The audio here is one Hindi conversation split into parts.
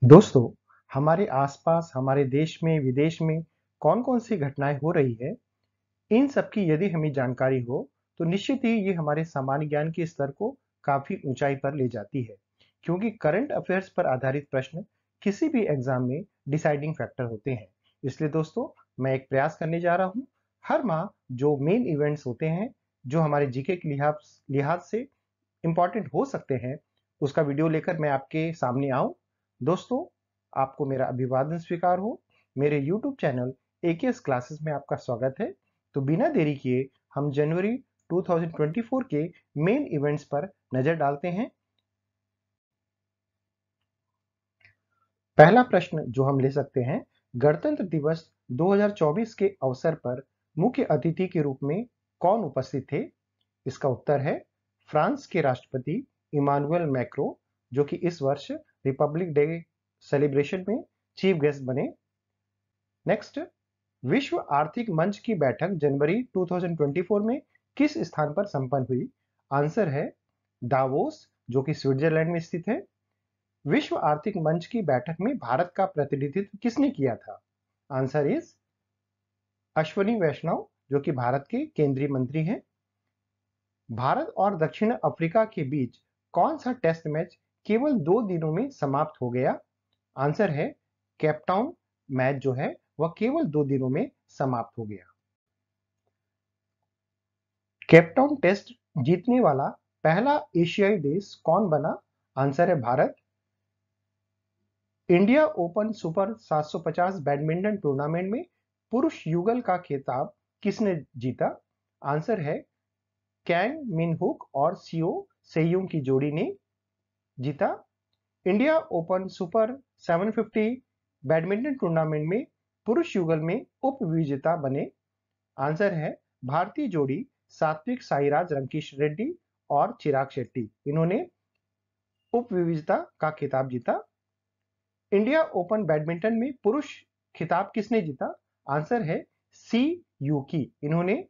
दोस्तों, हमारे आसपास, हमारे देश में, विदेश में कौन-कौन सी घटनाएं हो रही है, इन सब की यदि हमें जानकारी हो, तो निश्चित ही ये हमारे सामान्य ज्ञान के स्तर को काफ़ी ऊंचाई पर ले जाती है। क्योंकि करंट अफेयर्स पर आधारित प्रश्न किसी भी एग्जाम में डिसाइडिंग फैक्टर होते हैं। इसलिए दोस्तों, मैं एक प्रयास करने जा रहा हूँ, हर माह जो मेन इवेंट्स होते हैं, जो हमारे जीके के लिहाज लिहाज से इम्पॉर्टेंट हो सकते हैं, उसका वीडियो लेकर मैं आपके सामने आऊं। दोस्तों, आपको मेरा अभिवादन स्वीकार हो। मेरे यूट्यूब चैनल एकेएस क्लासेस में आपका स्वागत है। तो बिना देरी किए हम जनवरी 2024 के मेन इवेंट्स पर नजर डालते हैं। पहला प्रश्न जो हम ले सकते हैं, गणतंत्र दिवस 2024 के अवसर पर मुख्य अतिथि के रूप में कौन उपस्थित थे? इसका उत्तर है फ्रांस के राष्ट्रपति इमानुएल मैक्रो, जो कि इस वर्ष रिपब्लिक डे सेलिब्रेशन में चीफ गेस्ट बने। नेक्स्ट, विश्व आर्थिक मंच की बैठक जनवरी 2024 में किस स्थान पर संपन्न हुई? आंसर है दावोस, जो कि स्विट्जरलैंड में स्थित है। विश्व आर्थिक मंच की बैठक में भारत का प्रतिनिधित्व किसने किया था? आंसर इज अश्वनी वैष्णव, जो कि भारत के केंद्रीय मंत्री हैं। भारत और दक्षिण अफ्रीका के बीच कौन सा टेस्ट मैच केवल 2 दिनों में समाप्त हो गया? आंसर है केपटाउन मैच जो है वह केवल 2 दिनों में समाप्त हो गया। केपटाउन टेस्ट जीतने वाला पहला एशियाई देश कौन बना? आंसर है Bharat. India open super 750 badminton tournament में पुरुष युगल का खिताब किसने जीता? आंसर है कैंग मिनहुक और सियो सेयुंग की जोड़ी ने जीता। India open super 750 badminton tournament में पुरुष युगल में उप विजेता बने। आंसर है भारतीय जोड़ी सात्विक साईराज रंकीश रेड्डी और चिराग शेट्टी, इन्होंने उप विजेता का खिताब जीता। इंडिया ओपन बैडमिंटन में पुरुष खिताब किसने जीता? आंसर है सी यूकी, इन्होंने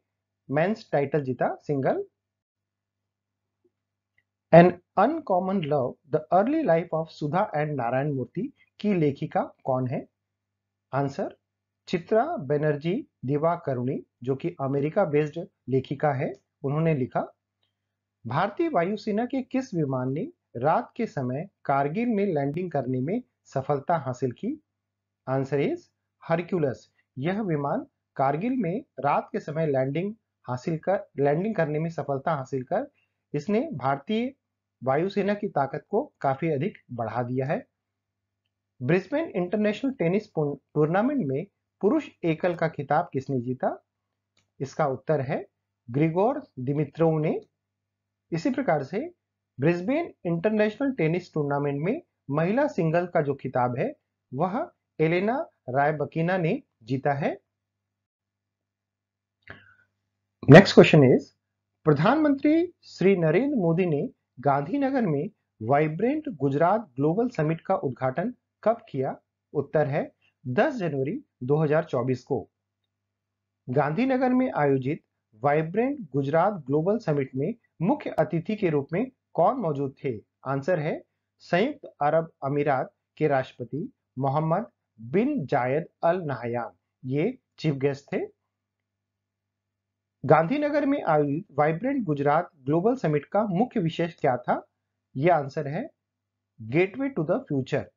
मेंस टाइटल जीता single. An uncommon love the early life of Sudha and Narayana Murthy की लेखिका कौन है? आंसर चित्रा बनर्जी दिवाकरुणी, जो कि अमेरिका बेस्ड लेखिका है, उन्होंने लिखा। भारतीय वायुसेना के किस विमान ने रात के समय कारगिल में लैंडिंग करने में सफलता हासिल की? Answer is Hercules. यह विमान कारगिल में रात के समय लैंडिंग करने में सफलता हासिल कर इसने भारतीय वायुसेना की ताकत को काफी अधिक बढ़ा दिया है। ब्रिस्बेन इंटरनेशनल टेनिस टूर्नामेंट में पुरुष एकल का खिताब किसने जीता? इसका उत्तर है ग्रिगोर दिमित्रोव ने। इसी प्रकार से ब्रिस्बेन इंटरनेशनल टेनिस टूर्नामेंट में महिला सिंगल का जो खिताब है वह एलेना रायबकीना ने जीता है। नेक्स्ट क्वेश्चन इज, प्रधानमंत्री श्री नरेंद्र मोदी ने गांधीनगर में वाइब्रेंट गुजरात ग्लोबल समिट का उद्घाटन कब किया? उत्तर है 10 जनवरी 2024 को। गांधीनगर में आयोजित वाइब्रेंट गुजरात ग्लोबल समिट में मुख्य अतिथि के रूप में कौन मौजूद थे? आंसर है संयुक्त अरब अमीरात के राष्ट्रपति मोहम्मद बिन जायद अल नहयान, ये चीफ गेस्ट थे। गांधीनगर में आयोजित वाइब्रेंट गुजरात ग्लोबल समिट का मुख्य विषय क्या था? यह आंसर है gateway to the future.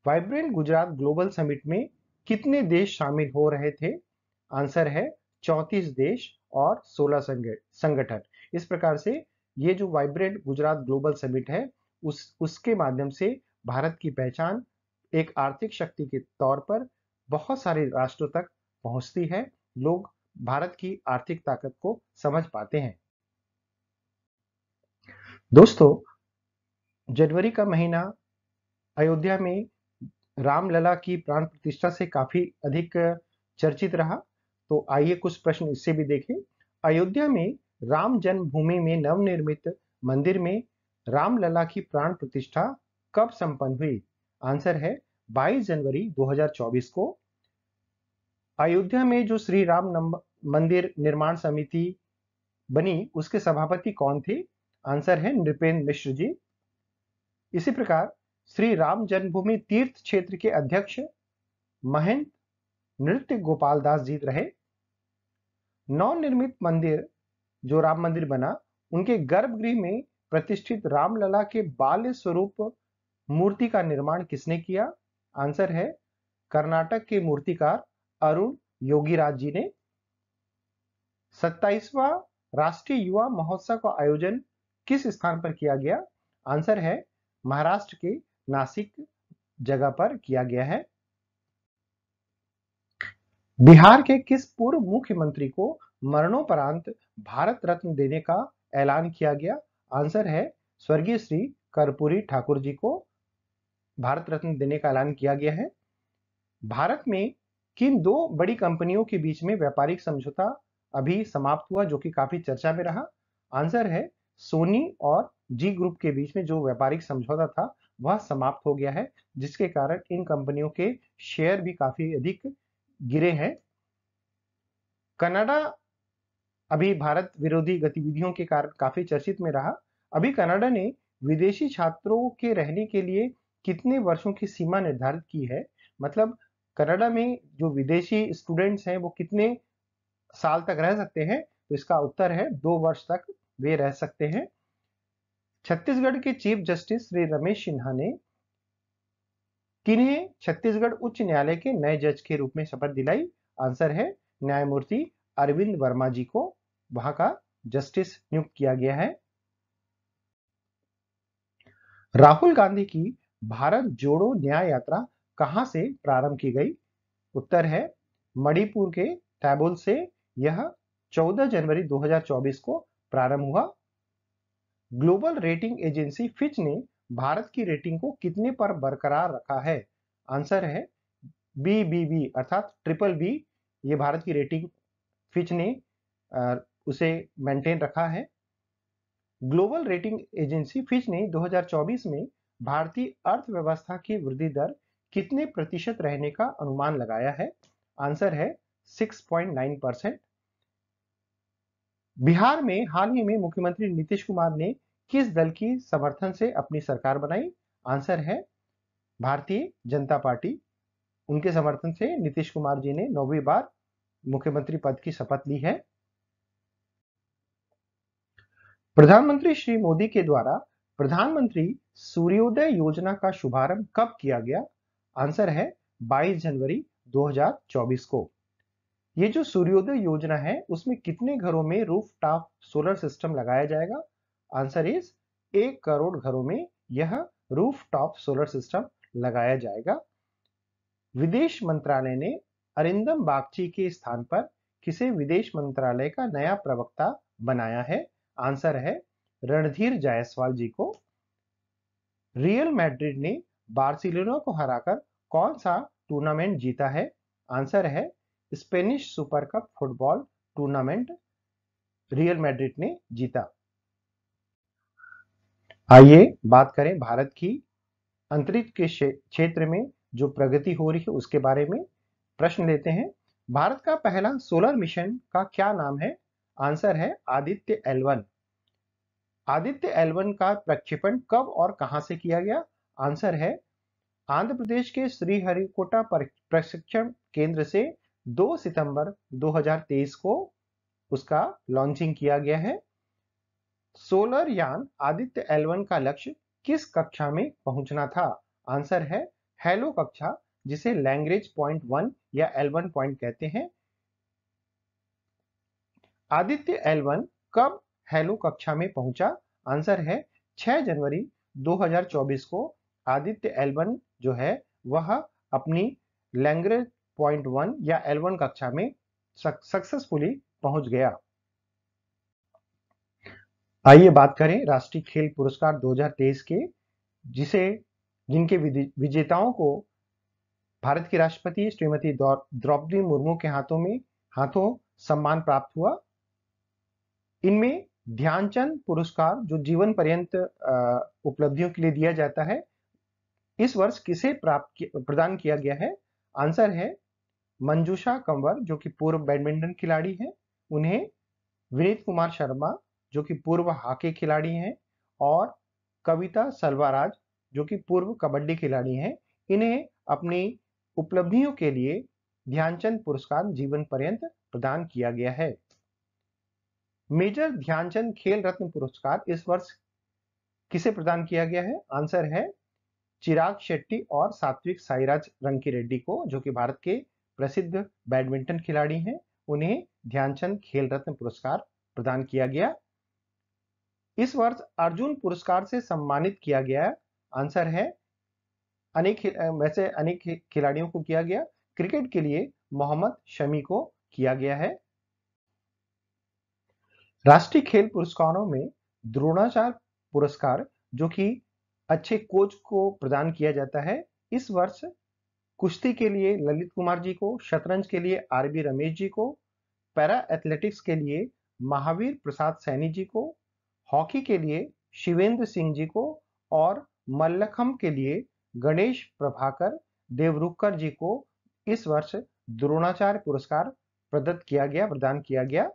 Vibrant Gujarat global summit में कितने देश शामिल हो रहे थे? आंसर है 34 देश और 16 संगठन। इस प्रकार से ये जो वाइब्रेंट गुजरात ग्लोबल समिट है उसके माध्यम से भारत की पहचान एक आर्थिक शक्ति के तौर पर बहुत सारे राष्ट्रों तक पहुंचती है। लोग भारत की आर्थिक ताकत को समझ पाते हैं। दोस्तों, जनवरी का महीना अयोध्या में रामलला की प्राण प्रतिष्ठा से काफी अधिक चर्चित रहा। तो आइए कुछ प्रश्न इससे भी देखें। अयोध्या में राम जन्मभूमि में नवनिर्मित मंदिर में रामलला की प्राण प्रतिष्ठा कब संपन्न हुई? आंसर है 22 जनवरी 2024 को। अयोध्या में जो श्री राम मंदिर निर्माण समिति बनी उसके सभापति कौन थे? आंसर है नृपेंद्र मिश्र जी। इसी प्रकार श्री राम जन्मभूमि तीर्थ क्षेत्र के अध्यक्ष महंत नृत्य गोपाल दास जी रहे। नवनिर्मित मंदिर जो राम मंदिर बना, उनके गर्भगृह में प्रतिष्ठित रामलला के बाल्य स्वरूप मूर्ति का निर्माण किसने किया? आंसर है कर्नाटक के मूर्तिकार अरुण योगीराज जी ने। 27वां राष्ट्रीय युवा महोत्सव का आयोजन किस स्थान पर किया गया? आंसर है महाराष्ट्र के नासिक जगह पर किया गया है। बिहार के किस पूर्व मुख्यमंत्री को मरणोपरांत भारत रत्न देने का ऐलान किया गया? आंसर है स्वर्गीय श्री कर्पूरी ठाकुर जी को भारत रत्न देने का ऐलान किया गया है। भारत में किन दो बड़ी कंपनियों के बीच में व्यापारिक समझौता अभी समाप्त हुआ जो कि काफी चर्चा में रहा? आंसर है सोनी और जी ग्रुप के बीच में जो व्यापारिक समझौता था वह समाप्त हो गया है, जिसके कारण इन कंपनियों के शेयर भी काफी अधिक गिरे हैं। कनाडा अभी भारत विरोधी गतिविधियों के कारण काफी चर्चित में रहा। अभी कनाडा ने विदेशी छात्रों के रहने के लिए कितने वर्षों की सीमा निर्धारित की है? मतलब कनाडा में जो विदेशी स्टूडेंट्स हैं वो कितने साल तक रह सकते हैं? तो इसका उत्तर है 2 वर्ष तक वे रह सकते हैं। छत्तीसगढ़ के चीफ जस्टिस श्री रमेश सिन्हा ने किन्हें छत्तीसगढ़ उच्च न्यायालय के नए जज के रूप में शपथ दिलाई? आंसर है न्यायमूर्ति अरविंद वर्मा जी को वहां का जस्टिस नियुक्त किया गया है। राहुल गांधी की भारत जोड़ो न्याय यात्रा कहां से प्रारंभ की गई? उत्तर है मणिपुर के टैबोल से। यह 14 जनवरी 2024 को प्रारंभ हुआ। ग्लोबल रेटिंग एजेंसी फिच ने भारत की रेटिंग को कितने पर बरकरार रखा है? आंसर है BBB अर्थात ट्रिपल बी। ये भारत की रेटिंग फिच ने उसे मेंटेन रखा है। ग्लोबल रेटिंग एजेंसी फिच ने 2024 में भारतीय अर्थव्यवस्था की वृद्धि दर कितने प्रतिशत रहने का अनुमान लगाया है? आंसर है 6.9%। बिहार में हाल ही में मुख्यमंत्री नीतीश कुमार ने किस दल की समर्थन से अपनी सरकार बनाई? आंसर है भारतीय जनता पार्टी। उनके समर्थन से नीतीश कुमार जी ने 9वीं बार मुख्यमंत्री पद की शपथ ली है। प्रधानमंत्री श्री मोदी के द्वारा प्रधानमंत्री सूर्योदय योजना का शुभारंभ कब किया गया? आंसर है 22 जनवरी 2024 को। ये जो सूर्योदय योजना है उसमें कितने घरों में रूफटॉप सोलर सिस्टम लगाया जाएगा? आंसर इज 1 करोड़ घरों में यह रूफटॉप सोलर सिस्टम लगाया जाएगा। विदेश मंत्रालय ने अरिंदम बागची के स्थान पर किसे विदेश मंत्रालय का नया प्रवक्ता बनाया है? आंसर है रणधीर जायसवाल जी को। रियल मैड्रिड ने बार्सिलोना को हराकर कौन सा टूर्नामेंट जीता है? आंसर है Spanish super cup football tournament real Madrid ने जीता। आइए बात करें भारत की अंतरिक्ष के क्षेत्र में जो प्रगति हो रही है उसके बारे में। प्रश्न लेते हैं, भारत का पहला सोलर मिशन का क्या नाम है? आंसर है आदित्य L1। आदित्य L1 का प्रक्षेपण कब और कहां से किया गया? आंसर है आंध्र प्रदेश के श्रीहरिकोटा प्रशिक्षण केंद्र से 2 सितंबर 2023 को उसका लॉन्चिंग किया गया है। सोलर यान आदित्य L1 का लक्ष्य किस कक्षा में पहुंचना था? आंसर है हेलो कक्षा, जिसे लैग्रेंज पॉइंट 1 या L1 पॉइंट कहते हैं। आदित्य L1 कब हेलो कक्षा में पहुंचा? आंसर है 6 जनवरी 2024 को आदित्य L1 जो है वह अपनी लैग्रेंज पॉइंट 1 या L1 कक्षा में सक्सेसफुली पहुंच गया। आइए बात करें राष्ट्रीय खेल पुरस्कार 2023 के, जिनके विजेताओं को भारत की राष्ट्रपति श्रीमती द्रौपदी मुर्मू के हाथों सम्मान प्राप्त हुआ। इनमें ध्यानचंद पुरस्कार जो जीवन पर्यंत उपलब्धियों के लिए दिया जाता है, इस वर्ष किसे प्रदान किया गया है? आंसर है मंजूषा कंवर जो कि पूर्व बैडमिंटन खिलाड़ी हैं, उन्हें विनीत कुमार शर्मा जो कि पूर्व हॉकी खिलाड़ी हैं, और कविता सलवाराज जो कि पूर्व कबड्डी खिलाड़ी हैं, इन्हें अपनी उपलब्धियों के लिए ध्यानचंद पुरस्कार जीवन पर्यंत प्रदान किया गया है। मेजर ध्यानचंद खेल रत्न पुरस्कार इस वर्ष किसे प्रदान किया गया है? आंसर है चिराग शेट्टी और सात्विक साईराज रंकीरेड्डी को, जो कि भारत के प्रसिद्ध बैडमिंटन खिलाड़ी हैं। उन्हें ध्यानचंद खेल रत्न पुरस्कार प्रदान किया गया। इस वर्ष अर्जुन पुरस्कार से सम्मानित किया गया। आंसर है अनेक खिलाड़ियों को किया गया। क्रिकेट के लिए मोहम्मद शमी को किया गया है। राष्ट्रीय खेल पुरस्कारों में द्रोणाचार्य पुरस्कार, जो कि अच्छे कोच को प्रदान किया जाता है, इस वर्ष कुश्ती के लिए ललित कुमार जी को, शतरंज के लिए आरबी रमेश जी को, पैरा एथलेटिक्स के लिए महावीर प्रसाद सैनी जी को, हॉकी के लिए शिवेंद्र सिंह जी को और मल्लखंब के लिए गणेश प्रभाकर देवरुखकर जी को इस वर्ष द्रोणाचार्य पुरस्कार प्रदान किया गया।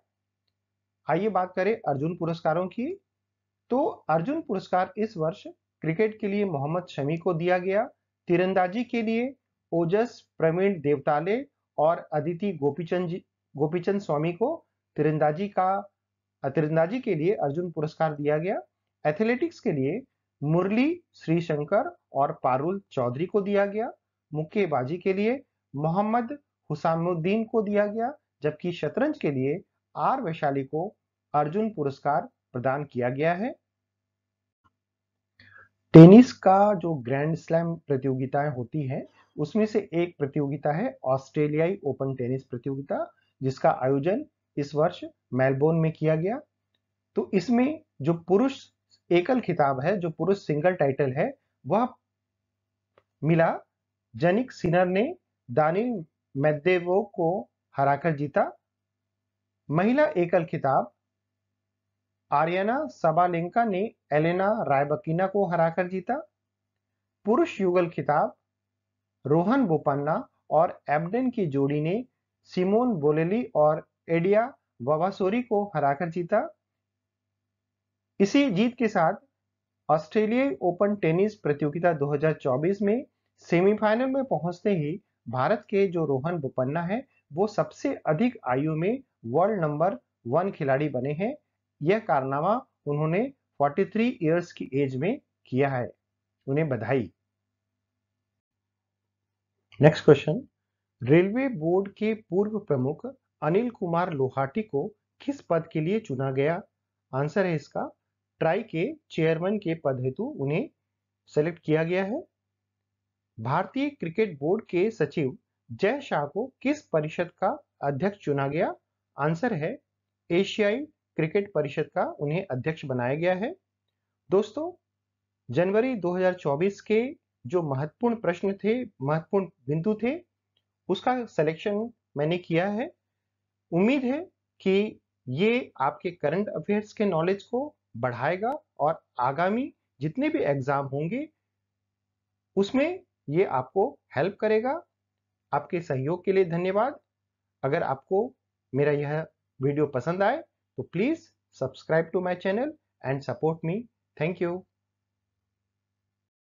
आइए बात करें अर्जुन पुरस्कारों की। तो अर्जुन पुरस्कार इस वर्ष क्रिकेट के लिए मोहम्मद शमी को दिया गया। तीरंदाजी के लिए ओजस प्रवीण देवताले और अदिति गोपीचंद स्वामी को तीरंदाजी के लिए अर्जुन पुरस्कार दिया गया। एथलेटिक्स के लिए मुरली श्रीशंकर और पारुल चौधरी को दिया गया। मुक्केबाजी के लिए मोहम्मद हुसामुद्दीन को दिया गया, जबकि शतरंज के लिए आर वैशाली को अर्जुन पुरस्कार प्रदान किया गया है। टेनिस का जो ग्रैंड स्लैम प्रतियोगिताएं होती हैं, उसमें से एक प्रतियोगिता है ऑस्ट्रेलियाई ओपन टेनिस प्रतियोगिता, जिसका आयोजन इस वर्ष मेलबोर्न में किया गया। तो इसमें जो पुरुष एकल खिताब है, जो पुरुष सिंगल टाइटल है, वह मिला जनिक सिनर ने दानिल मेदवेदेव को हराकर जीता। महिला एकल खिताब आर्याना साबालेंका ने एलेना रायबकीना को हराकर जीता। पुरुष युगल खिताब रोहन बोपन्ना और एबडेन की जोड़ी ने सिमोन बोलेली और एडिया वावासोरी को हराकर जीता। इसी जीत के साथ ऑस्ट्रेलियाई ओपन टेनिस प्रतियोगिता 2024 में सेमीफाइनल में पहुंचते ही भारत के जो रोहन बोपन्ना है, वो सबसे अधिक आयु में वर्ल्ड नंबर 1 खिलाड़ी बने हैं। यह कारनामा उन्होंने 43 इयर्स की एज में किया है। उन्हें बधाई। नेक्स्ट क्वेश्चन, रेलवे बोर्ड के पूर्व प्रमुख अनिल कुमार लोहाटी को किस पद के लिए चुना गया? आंसर है इसका ट्राई के चेयरमैन के पद हेतु उन्हें सेलेक्ट किया गया है। भारतीय क्रिकेट बोर्ड के सचिव जय शाह को किस परिषद का अध्यक्ष चुना गया? आंसर है एशियाई क्रिकेट परिषद का उन्हें अध्यक्ष बनाया गया है। दोस्तों, जनवरी 2024 के जो महत्वपूर्ण प्रश्न थे, महत्वपूर्ण बिंदु थे, उसका सिलेक्शन मैंने किया है। उम्मीद है कि ये आपके करंट अफेयर्स के नॉलेज को बढ़ाएगा और आगामी जितने भी एग्जाम होंगे उसमें ये आपको हेल्प करेगा। आपके सहयोग के लिए धन्यवाद। अगर आपको मेरा यह वीडियो पसंद आए तो please subscribe to my channel and support me. Thank you.